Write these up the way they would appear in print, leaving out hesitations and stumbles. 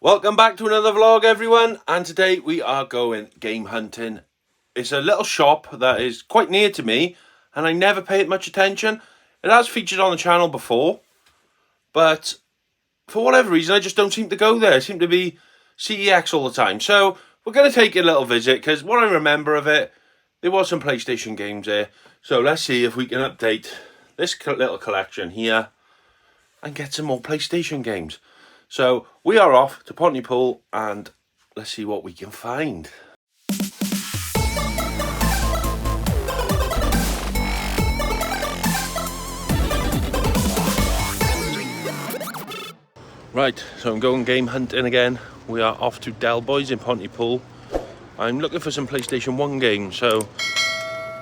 Welcome back to another vlog, everyone, and today we are going game hunting. It's a little shop that is quite near to me and I never pay it much attention. It has featured on the channel before, but for whatever reason I just don't seem to go there. I seem to be CEX all the time. So we're going to take a little visit because what I remember of it, there was some PlayStation games there. So let's see if we can update this little collection here and get some more PlayStation games. So we are off to Pontypool and let's see what we can find. Right, so I'm going game hunting again. We are off to Del Boys in Pontypool. I'm looking for some PlayStation 1 games. So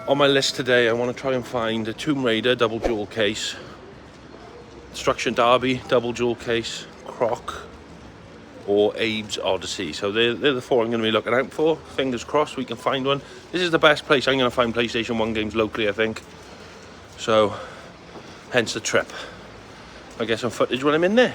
on my list today, I want to try and find a Tomb Raider double jewel case, Destruction Derby double jewel case, Croc, or Abe's Odyssey. So they're the four I'm going to be looking out for. Fingers crossed we can find one. This is the best place I'm going to find PlayStation 1 games locally, I think. So hence the trip. I'll get some footage when I'm in there.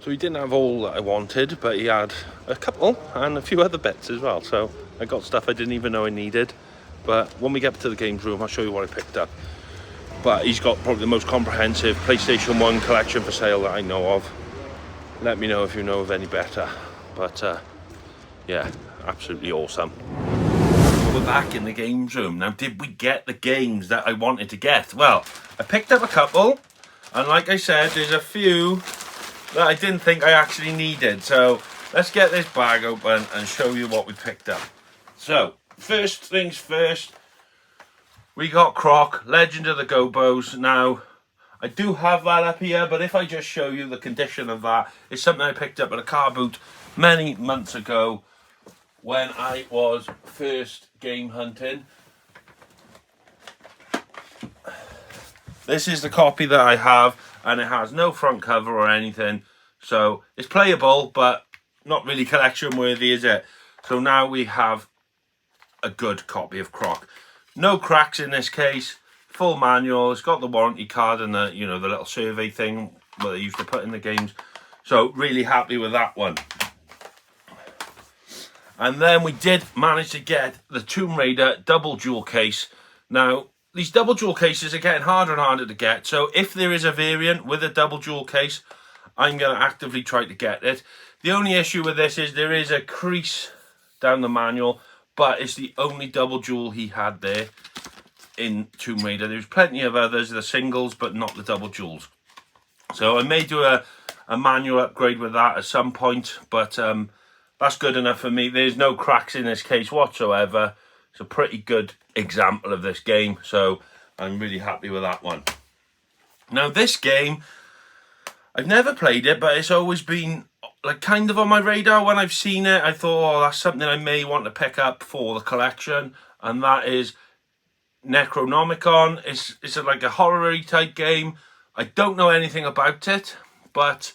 So he didn't have all that I wanted, but he had a couple and a few other bits as well. So I got stuff I didn't even know I needed. But when we get to the games room, I'll show you what I picked up. But he's got probably the most comprehensive PlayStation 1 collection for sale that I know of. Let me know if you know of any better. But yeah, absolutely awesome. We're back in the games room. Now, did we get the games that I wanted to get? Well, I picked up a couple. And like I said, there's a few that I didn't think I actually needed. So let's get this bag open and show you what we picked up. So first things first, we got Croc, Legend of the Gobos. Now I do have that up here, but if I just show you the condition of that, it's something I picked up at a car boot many months ago when I was first game hunting. This is the copy that I have, and it has no front cover or anything, so it's playable but not really collection worthy, is it? So now we have a good copy of Croc. No cracks in this case, full manual. It's got the warranty card and the, you know, the little survey thing what they used to put in the games. So really happy with that one. And then we did manage to get the Tomb Raider double jewel case. Now, these double jewel cases are getting harder and harder to get. So if there is a variant with a double jewel case, I'm going to actively try to get it. The only issue with this is there is a crease down the manual, but it's the only double jewel he had there in Tomb Raider. There's plenty of others, the singles, but not the double jewels. So I may do a manual upgrade with that at some point, but that's good enough for me. There's no cracks in this case whatsoever. It's a pretty good example of this game, so I'm really happy with that one. Now this game, I've never played it, but it's always been like kind of on my radar. When I've seen it, I thought, oh, that's something I may want to pick up for the collection, and that is Necronomicon. It's like a horror-y type game. I don't know anything about it, but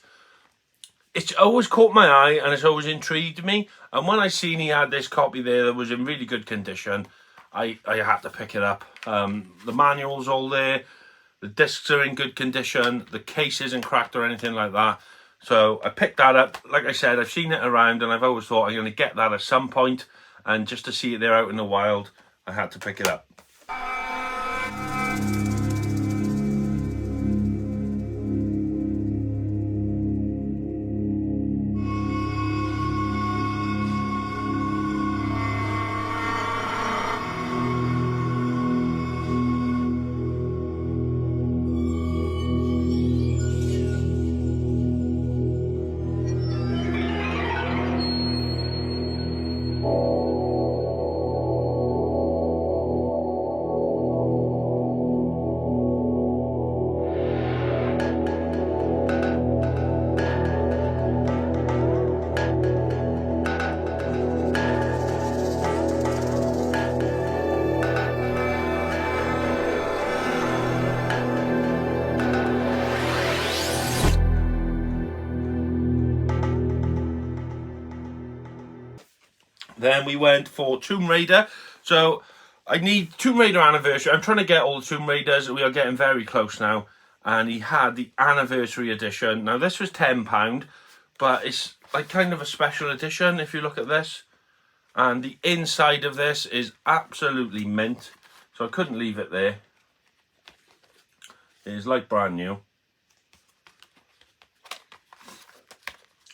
it's always caught my eye and it's always intrigued me. And when I seen he had this copy there that was in really good condition, I had to pick it up. The manual's all there. The discs are in good condition. The case isn't cracked or anything like that. So I picked that up. Like I said, I've seen it around and I've always thought I'm going to get that at some point. And just to see it there out in the wild, I had to pick it up. Then we went for Tomb Raider. So I need Tomb Raider Anniversary. I'm trying to get all the Tomb Raiders. We are getting very close now. And he had the Anniversary Edition. Now this was £10, but it's like kind of a special edition if you look at this. And the inside of this is absolutely mint. So I couldn't leave it there. It is like brand new.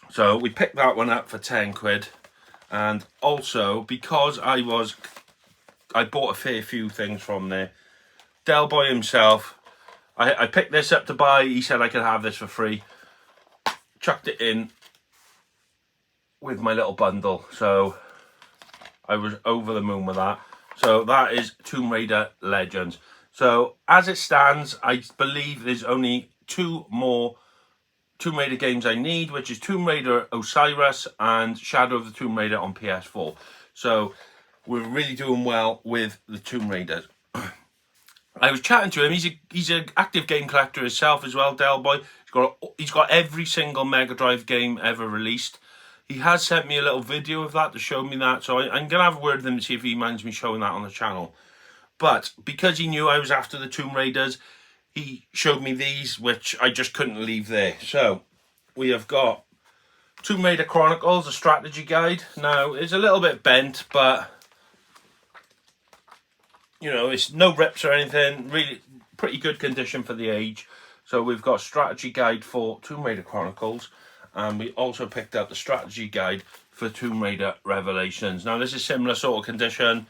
So we picked that one up for 10 quid. And also, because I bought a fair few things from there. Del Boy himself, I picked this up to buy. He said I could have this for free. Chucked it in with my little bundle. So I was over the moon with that. So that is Tomb Raider Legends. So as it stands, I believe there's only 2 more Tomb Raider games I need, which is Tomb Raider Osiris and Shadow of the Tomb Raider on PS4. So we're really doing well with the Tomb Raiders. I was chatting to him. He's an active game collector himself as well, Del Boy. He's got every single Mega Drive game ever released. He has sent me a little video of that to show me that. So I'm going to have a word with him to see if he minds me showing that on the channel. But because he knew I was after the Tomb Raiders, he showed me these, which I just couldn't leave there. So we have got Tomb Raider Chronicles, a strategy guide. Now, it's a little bit bent, but, you know, it's no rips or anything. Really pretty good condition for the age. So we've got strategy guide for Tomb Raider Chronicles. And we also picked up the strategy guide for Tomb Raider Revelations. Now, this is similar sort of condition.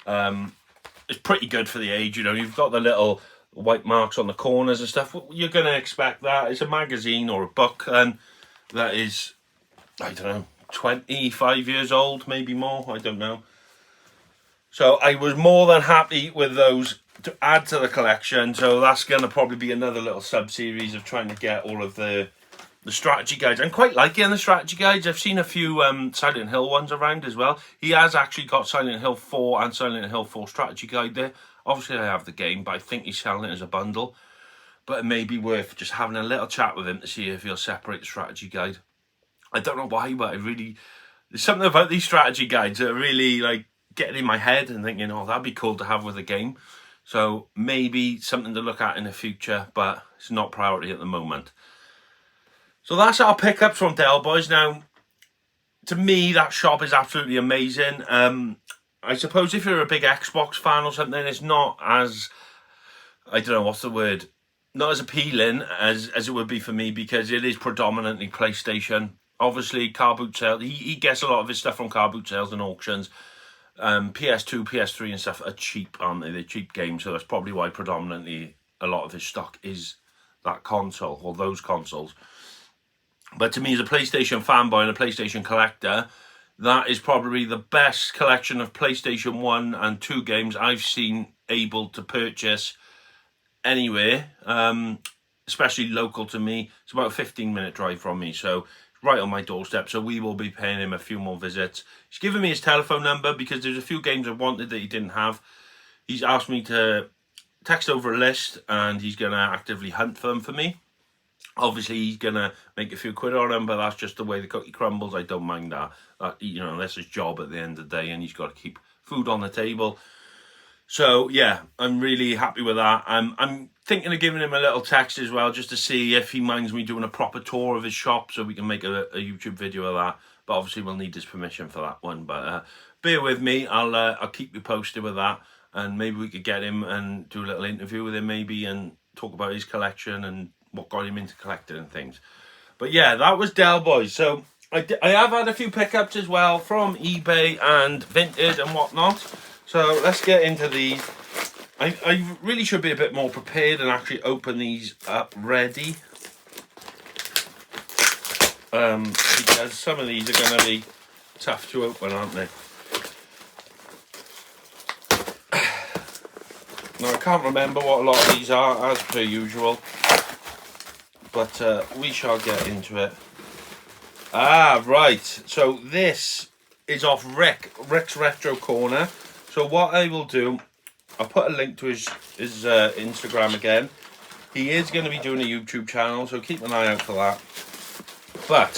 It's pretty good for the age, you know. You've got the little white marks on the corners and stuff. You're going to expect that. It's a magazine or a book, and that is, I don't know, 25 years old, maybe more. I don't know. So I was more than happy with those to add to the collection. So that's going to probably be another little sub-series of trying to get all of the strategy guides. I'm quite liking the strategy guides. I've seen a few Silent Hill ones around as well. He has actually got Silent Hill 4 and Silent Hill 4 strategy guide there. Obviously, I have the game, but I think he's selling it as a bundle. But it may be worth just having a little chat with him to see if he'll separate the strategy guide. I don't know why, but there's something about these strategy guides that are really like getting in my head and thinking, oh, that'd be cool to have with a game. So maybe something to look at in the future, but it's not priority at the moment. So that's our pickups from Del Boys. Now, to me, that shop is absolutely amazing. I suppose if you're a big Xbox fan or something, it's not as, I don't know, what's the word? Not as appealing as it would be for me, because it is predominantly PlayStation. Obviously, car boot sales, he gets a lot of his stuff from car boot sales and auctions. PS2, PS3 and stuff are cheap, aren't they? They're cheap games, so that's probably why predominantly a lot of his stock is that console, or those consoles. But to me, as a PlayStation fanboy and a PlayStation collector, that is probably the best collection of PlayStation 1 and 2 games I've seen able to purchase anywhere, especially local to me. It's about a 15-minute drive from me, so it's right on my doorstep. So we will be paying him a few more visits. He's given me his telephone number because there's a few games I wanted that he didn't have. He's asked me to text over a list, and he's going to actively hunt for them for me. Obviously, he's going to make a few quid on him, but that's just the way the cookie crumbles. I don't mind that. You know, that's his job at the end of the day, and he's got to keep food on the table. So, yeah, I'm really happy with that. I'm thinking of giving him a little text as well, just to see if he minds me doing a proper tour of his shop, so we can make a YouTube video of that. But obviously, we'll need his permission for that one. But bear with me. I'll keep you posted with that. And maybe we could get him and do a little interview with him, maybe, and talk about his collection and what got him into collecting and things. But yeah, that was Del Boys. So I have had a few pickups as well from eBay and Vinted and whatnot. So let's get into these. I really should be a bit more prepared and actually open these up ready. Because some of these are going to be tough to open, aren't they? Now, I can't remember what a lot of these are, as per usual. But we shall get into it. Ah, right. So this is off Rick's Retro Corner. So what I will do, I'll put a link to his Instagram again. He is going to be doing a YouTube channel, so keep an eye out for that. But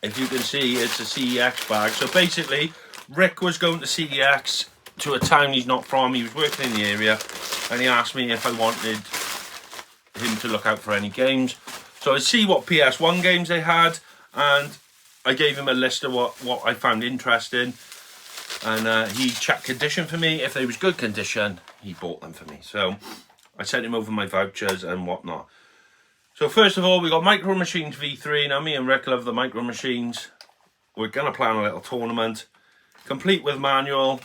if you can see, it's a CEX bag. So basically, Rick was going to CEX to a town he's not from. He was working in the area, and he asked me if I wanted him to look out for any games. So I see what PS1 games they had, and I gave him a list of what I found interesting, and he checked condition for me. If they was good condition, he bought them for me. So I sent him over my vouchers and whatnot. So first of all, we got Micro Machines V3. Now, me and Rick love the Micro Machines. We're going to plan a little tournament, complete with manual,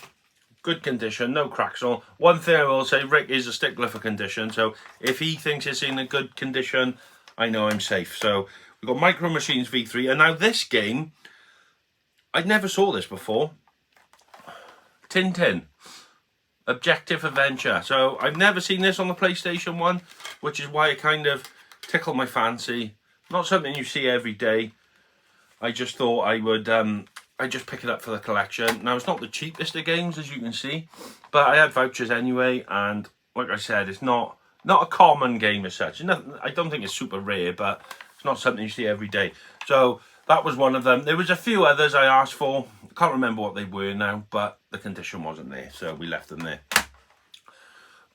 good condition, no cracks on. One thing I will say, Rick is a stickler for condition, so if he thinks it's in a good condition, I know I'm safe. So we've got Micro Machines V3, and now this game, I never saw this before. Tintin, Objective Adventure. So I've never seen this on the PlayStation 1, which is why it kind of tickled my fancy. Not something you see every day. I just thought I would I just pick it up for the collection. Now, it's not the cheapest of games, as you can see, but I had vouchers anyway, and like I said, it's not a common game as such. I don't think it's super rare, but it's not something you see every day. So that was one of them. There was a few others I asked for. I can't remember what they were now, but the condition wasn't there, so we left them there.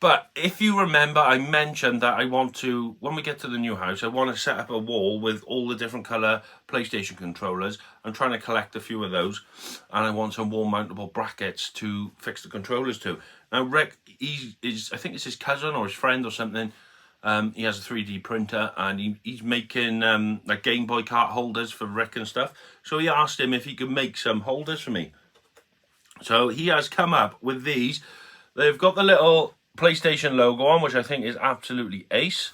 But if you remember, I mentioned that I want to, when we get to the new house, I want to set up a wall with all the different colour PlayStation controllers. I'm trying to collect a few of those, and I want some wall mountable brackets to fix the controllers to. Now, Rick, I think it's his cousin or his friend or something. He has a 3D printer, and he's making like Game Boy cart holders for Rick and stuff. So he asked him if he could make some holders for me. So he has come up with these. They've got the little PlayStation logo on, which I think is absolutely ace.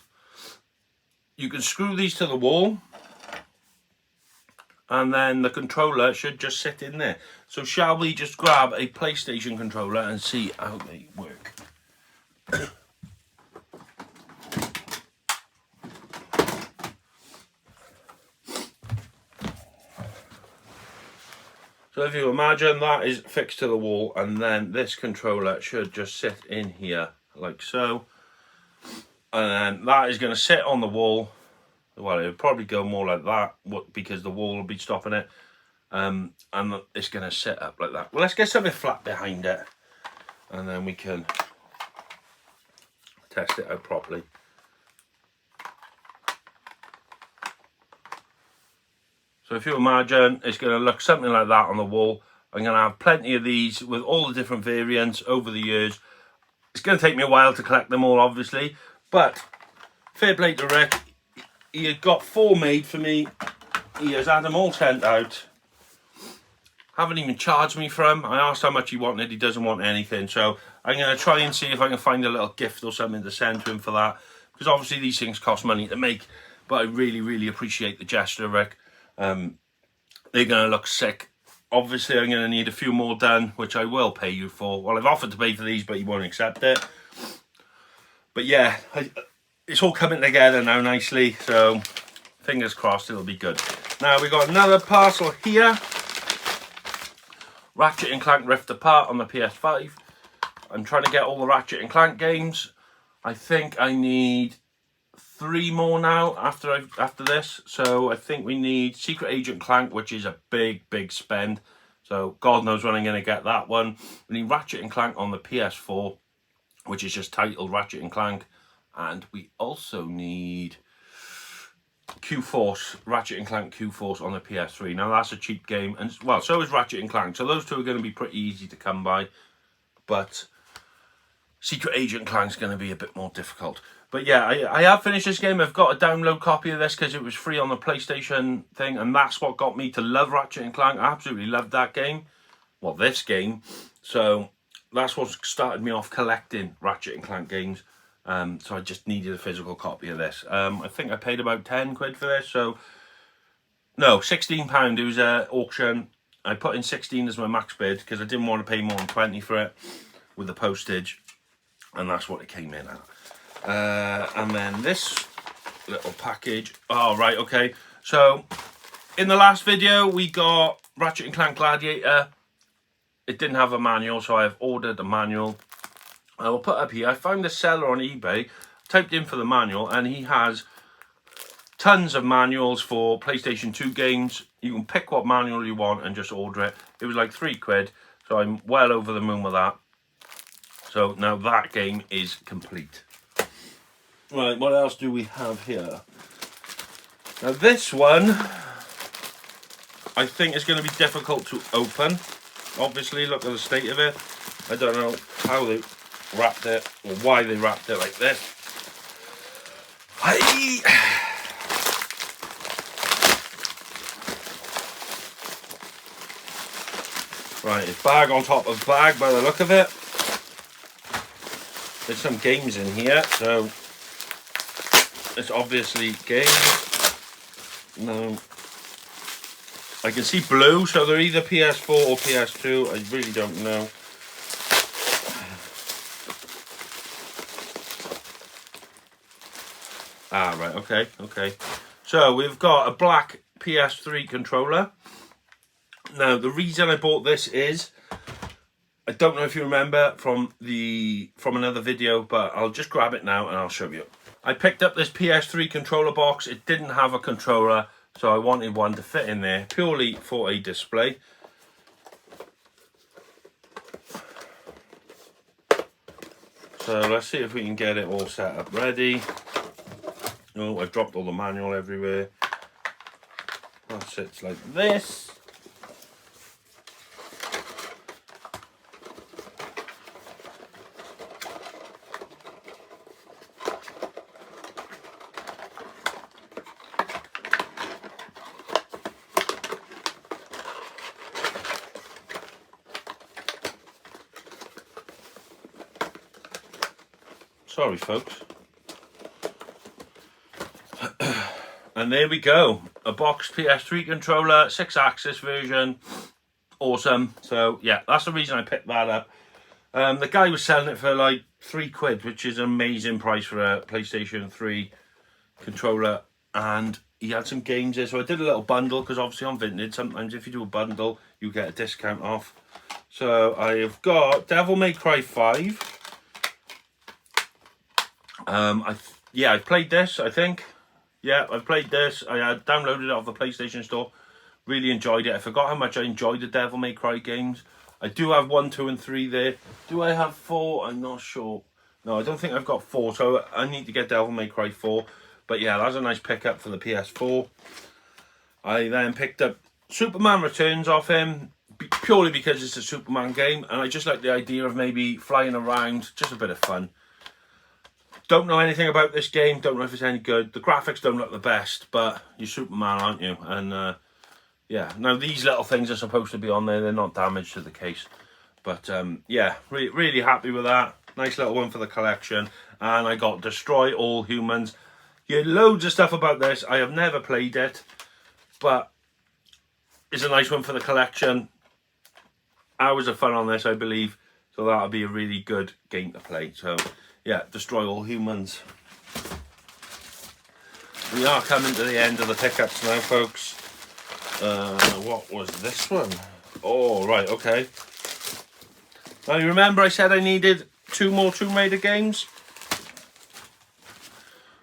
You can screw these to the wall, and then the controller should just sit in there. So shall we just grab a PlayStation controller and see how they work? So if you imagine that is fixed to the wall, and then this controller should just sit in here like so, and then that is going to sit on the wall. Well, it would probably go more like that because the wall will be stopping it, and it's going to sit up like that. Well, let's get something flat behind it, and then we can test it out properly. So if you imagine, it's going to look something like that on the wall. I'm going to have plenty of these with all the different variants over the years. It's going to take me a while to collect them all, obviously, but fair play to Rick. He had got 4 made for me. He has had them all sent out. Haven't even charged me for them. I asked how much he wanted. He doesn't want anything. So I'm going to try and see if I can find a little gift or something to send to him for that. Because obviously these things cost money to make. But I really, really appreciate the gesture, Rick. They're going to look sick. Obviously I'm going to need a few more done, which I will pay you for. Well, I've offered to pay for these, but you won't accept it. But yeah, it's all coming together now nicely. So fingers crossed it'll be good. Now we got another parcel here. Ratchet and Clank Rift Apart on the PS5. I'm trying to get all the Ratchet and Clank games. I think I need 3 more now after this. So I think we need Secret Agent Clank, which is a big spend. So God knows when I'm going to get that one. We need Ratchet and Clank on the PS4, which is just titled Ratchet and Clank. And we also need Q-Force, Ratchet and Clank Q-Force on the PS3. Now that's a cheap game, and well, so is Ratchet and Clank. So those two are going to be pretty easy to come by. But Secret Agent Clank's going to be a bit more difficult. But yeah, I have finished this game. I've got a download copy of this because it was free on the PlayStation thing, and that's what got me to love Ratchet and Clank. I absolutely loved that game. Well, this game. So that's what started me off collecting Ratchet and Clank games. So I just needed a physical copy of this. I think I paid about 10 quid for this. So no, £16. It was an auction. I put in 16 as my max bid because I didn't want to pay more than 20 for it with the postage, and that's what it came in at. And then this little package. Oh, right, okay. So in the last video we got Ratchet and Clank Gladiator. It didn't have a manual, so I've ordered a manual. I will put up here. I found a seller on eBay, typed in for the manual, and he has tons of manuals for PlayStation 2 games. You can pick what manual you want and just order it. It was like 3 quid, so I'm well over the moon with that. So now that game is complete. Right, what else do we have here? Now this one, I think is going to be difficult to open. Obviously, look at the state of it. I don't know how they wrapped it or why they wrapped it like this. Right, it's bag on top of bag by the look of it. There's some games in here, so it's obviously games. No, I can see blue, so they're either PS4 or PS2. I really don't know. Ah, right, okay. So we've got a black PS3 controller. Now, the reason I bought this is, I don't know if you remember from another video, but I'll just grab it now and I'll show you. I picked up this PS3 controller box. It didn't have a controller, so I wanted one to fit in there purely for a display. So let's see if we can get it all set up ready. Oh, I've dropped all the manual everywhere. That sits like this. Sorry, folks. And there we go. A boxed PS3 controller, 6-axis version. Awesome. So, yeah, that's the reason I picked that up. The guy was selling it for like 3 quid, which is an amazing price for a PlayStation 3 controller. And he had some games there. So I did a little bundle, because obviously on Vinted, sometimes if you do a bundle, you get a discount off. So I've got Devil May Cry 5. I played this, I think. Yeah, I've played this. I had downloaded it off the PlayStation Store. Really enjoyed it. I forgot how much I enjoyed the Devil May Cry games. I do have 1, 2, and 3 there. Do I have 4? I'm not sure. No, I don't think I've got 4, so I need to get Devil May Cry 4. But yeah, that's a nice pickup for the PS4. I then picked up Superman Returns off him, purely because it's a Superman game, and I just like the idea of maybe flying around, just a bit of fun. Don't know anything about this game, don't know if it's any good. The graphics don't look the best, but you're Superman, aren't you? And yeah, now these little things are supposed to be on there, they're not damaged to the case. But yeah, really happy with that. Nice little one for the collection. And I got Destroy All Humans. You hear loads of stuff about this. I have never played it, but it's a nice one for the collection. Hours of fun on this, I believe. So that'll be a really good game to play. So yeah, Destroy All Humans. We are coming to the end of the pickups now, folks. What was this one? Oh, right, okay. Now, you remember I said I needed 2 more Tomb Raider games?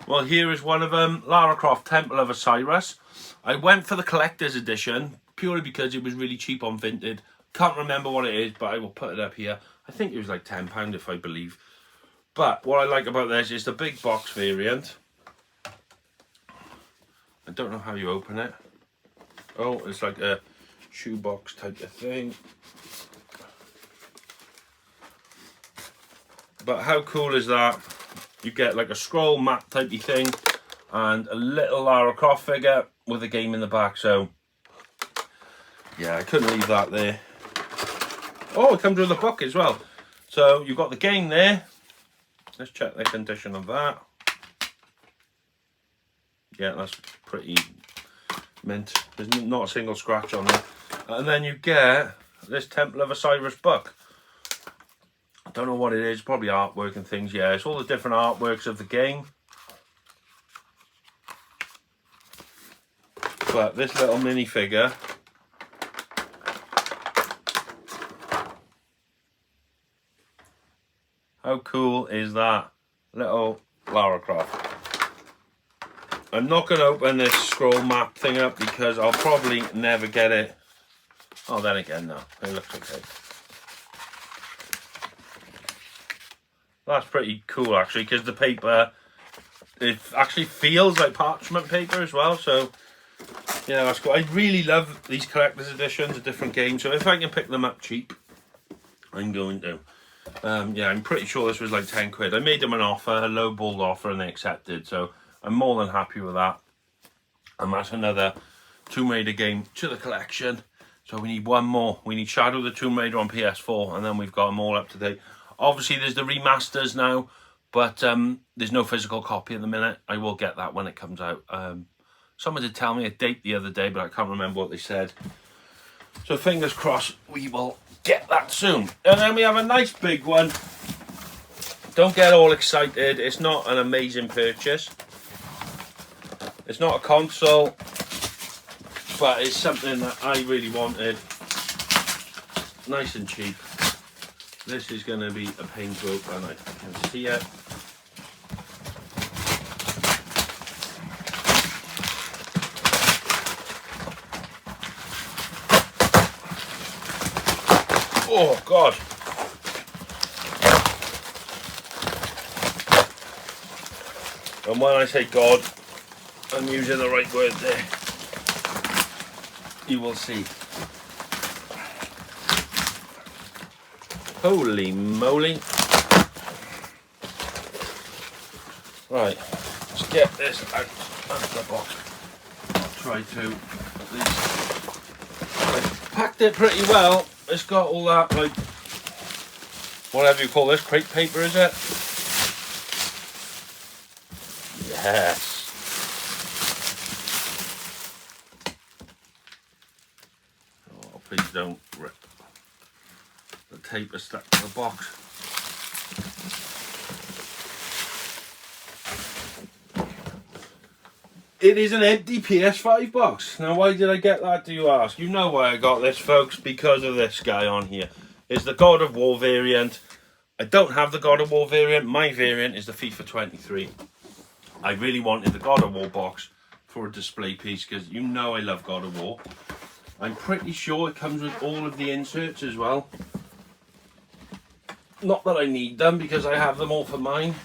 Well, here is one of them, Lara Croft Temple of Osiris. I went for the collector's edition, purely because it was really cheap on Vinted. Can't remember what it is, but I will put it up here. I think it was like £10, if I believe. But what I like about this is the big box variant. I don't know how you open it. Oh, it's like a shoebox type of thing. But how cool is that? You get like a scroll map type of thing and a little Lara Croft figure with a game in the back. So yeah, I couldn't leave that there. Oh, it comes with a book as well. So you've got the game there. Let's check the condition of that. Yeah, that's pretty mint. There's not a single scratch on there. And then you get this Temple of Osiris book. I don't know what it is, probably artwork and things. Yeah, it's all the different artworks of the game. But this little minifigure, how cool is that? Little Lara Croft. I'm not going to open this scroll map thing up because I'll probably never get it. Oh, then again, no, it looks okay. That's pretty cool, actually, because the paper, it actually feels like parchment paper as well. So yeah, that's cool. I really love these collector's editions of different games. So if I can pick them up cheap, I'm going to. Yeah, I'm pretty sure this was like 10 quid. I made them an offer, a lowball offer, and they accepted. So I'm more than happy with that. And that's another Tomb Raider game to the collection. So we need one more. We need Shadow of the Tomb Raider on PS4, and then we've got them all up to date. Obviously, there's the remasters now, but there's no physical copy at the minute. I will get that when it comes out. Someone did tell me a date the other day, but I can't remember what they said. So fingers crossed we will get that soon. And then we have a nice big one. Don't get all excited. It's not an amazing purchase. It's not a console, but it's something that I really wanted. Nice and cheap. This is going to be a pain to open. I can see it. Oh God. And when I say God, I'm using the right word there. You will see. Holy moly. Right, let's get this out of the box. Try to at least. I've packed it pretty well. It's got all that, like, whatever you call this, crepe paper, is it? Yes. Oh, please don't rip. The tape is stuck to the box. It is an empty PS5 box. Now, why did I get that, do you ask? You know why I got this, folks, because of this guy on here. It's the God of War variant. I don't have the God of War variant. My variant is the FIFA 23. I really wanted the God of War box for a display piece because you know I love God of War. I'm pretty sure it comes with all of the inserts as well. Not that I need them because I have them all for mine.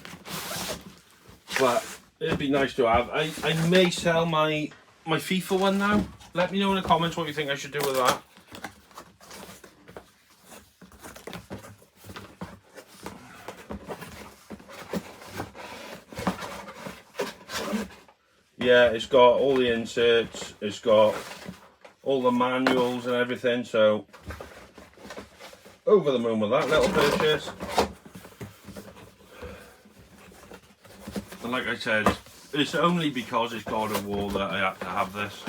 But it'd be nice to have. I may sell my FIFA one now let me know in the comments what you think I should do with that. Yeah, it's got all the inserts, it's got all the manuals and everything, so over the moon with that little purchase. And like I said, it's only because it's God of War that I have to have this.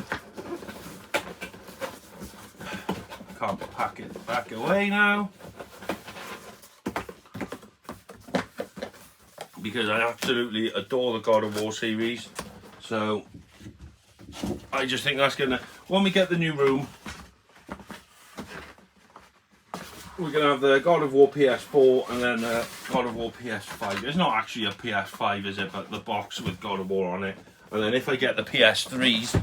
Can't pack it back away now, because I absolutely adore the God of War series. So I just think that's gonna, when we get the new room, we're gonna have the God of War PS4 and then God of War PS5. It's not actually a PS5, is it? But the box with God of War on it. And then if I get the PS3s,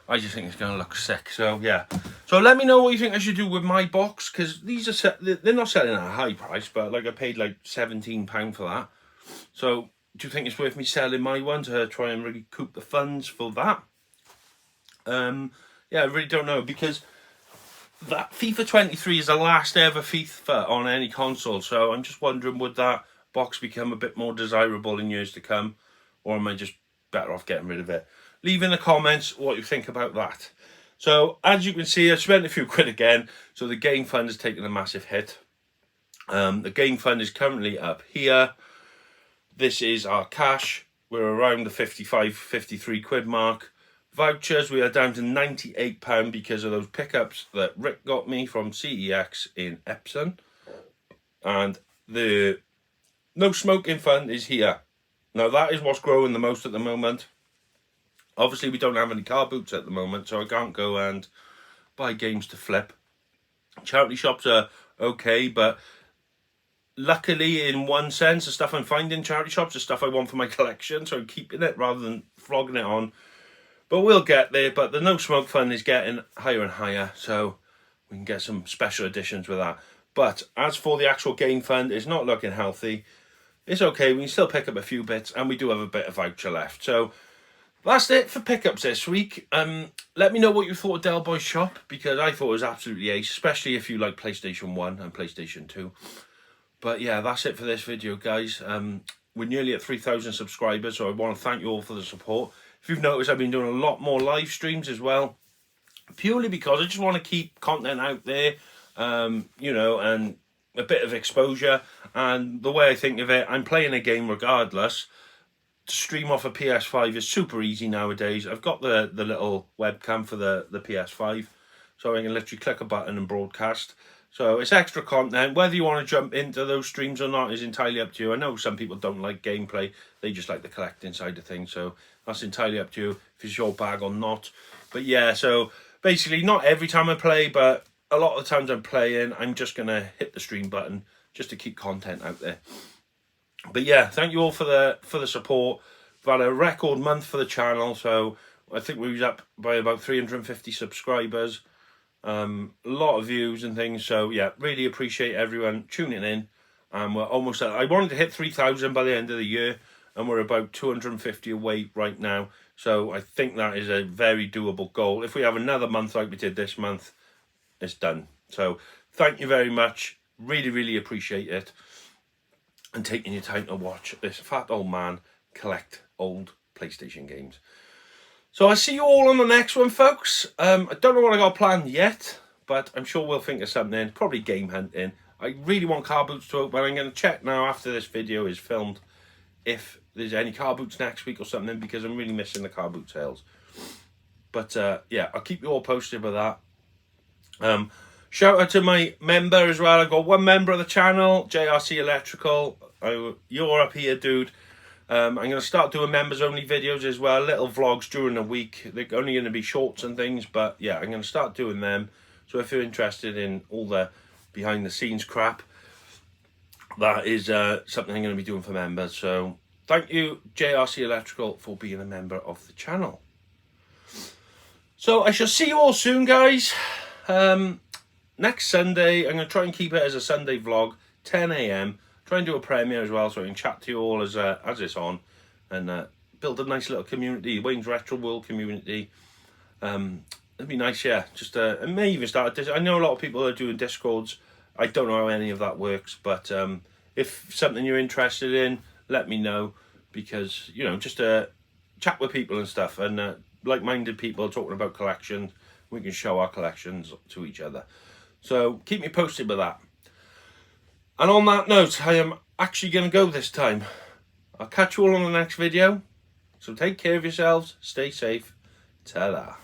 I just think it's gonna look sick. So yeah. So let me know what you think I should do with my box, because these are they're not selling at a high price, but like I paid like £17 for that. So do you think it's worth me selling my one to try and recoup the funds for that? Yeah, I really don't know, because that FIFA 23 is the last ever FIFA on any console, so I'm just wondering, would that box become a bit more desirable in years to come, or am I just better off getting rid of it? Leave in the comments what you think about that. So as you can see, I spent a few quid again, so the game fund has taken a massive hit. The game fund is currently up here. This is our cash. We're around the 55, 53 quid mark. Vouchers, we are down to £98 because of those pickups that Rick got me from CEX in Epsom. And the no smoking fund is here. Now that is what's growing the most at the moment. Obviously we don't have any car boots at the moment, so I can't go and buy games to flip. Charity shops are okay, but luckily, in one sense, the stuff I'm finding in charity shops is stuff I want for my collection, so I'm keeping it rather than flogging it on. But we'll get there. But the no smoke fund is getting higher and higher, so we can get some special editions with that. But as for the actual game fund, it's not looking healthy. It's okay, we can still pick up a few bits, and we do have a bit of voucher left. So that's it for pickups this week. Let me know what you thought of Del Boy's shop, because I thought it was absolutely ace, especially if you like PlayStation 1 and PlayStation 2. But yeah, that's it for this video, guys. We're nearly at 3,000 subscribers, so I want to thank you all for the support. If you've noticed, I've been doing a lot more live streams as well, purely because I just want to keep content out there, you know, and a bit of exposure. And the way I think of it, I'm playing a game regardless. To stream off a PS5 is super easy nowadays. I've got the little webcam for the PS5, so I can literally click a button and broadcast. So it's extra content. Whether you want to jump into those streams or not is entirely up to you. I know some people don't like gameplay. They just like the collecting side of things. So that's entirely up to you if it's your bag or not. But yeah, so basically not every time I play, but a lot of the times I'm playing, I'm just going to hit the stream button just to keep content out there. But yeah, thank you all for the support. We've had a record month for the channel. So I think we was up by about 350 subscribers. A lot of views and things, so yeah, really appreciate everyone tuning in. And we're almost at, I wanted to hit 3,000 by the end of the year, and we're about 250 away right now, so I think that is a very doable goal. If we have another month like we did this month, it's done. So thank you very much, really appreciate it, and taking your time to watch this fat old man collect old PlayStation games. So I'll see you all on the next one, folks. I don't know what I got planned yet, but I'm sure we'll think of something. Probably game hunting. I really want car boots to open. I'm going to check now after this video is filmed if there's any car boots next week or something, because I'm really missing the car boot sales. But yeah, I'll keep you all posted with that. Shout out to my member as well. I've got one member of the channel, JRC Electrical. You're up here, dude. I'm going to start doing members only videos as well, little vlogs during the week. They're only going to be shorts and things, but yeah, I'm going to start doing them. So if you're interested in all the behind the scenes crap, that is something I'm going to be doing for members. So thank you, JRC Electrical, for being a member of the channel. So I shall see you all soon, guys. Next Sunday, I'm going to try and keep it as a Sunday vlog, 10 AM. Try and do a premiere as well, so I can chat to you all as it's on, and build a nice little community, Wayne's Retro World community. It'd be nice, yeah. Just I may even start. I know a lot of people are doing Discords. I don't know how any of that works, but if something you're interested in, let me know, because you know, just chat with people and stuff, and like-minded people talking about collections. We can show our collections to each other. So keep me posted with that. And on that note, I am actually going to go this time. I'll catch you all on the next video. So take care of yourselves, stay safe. Ta-da.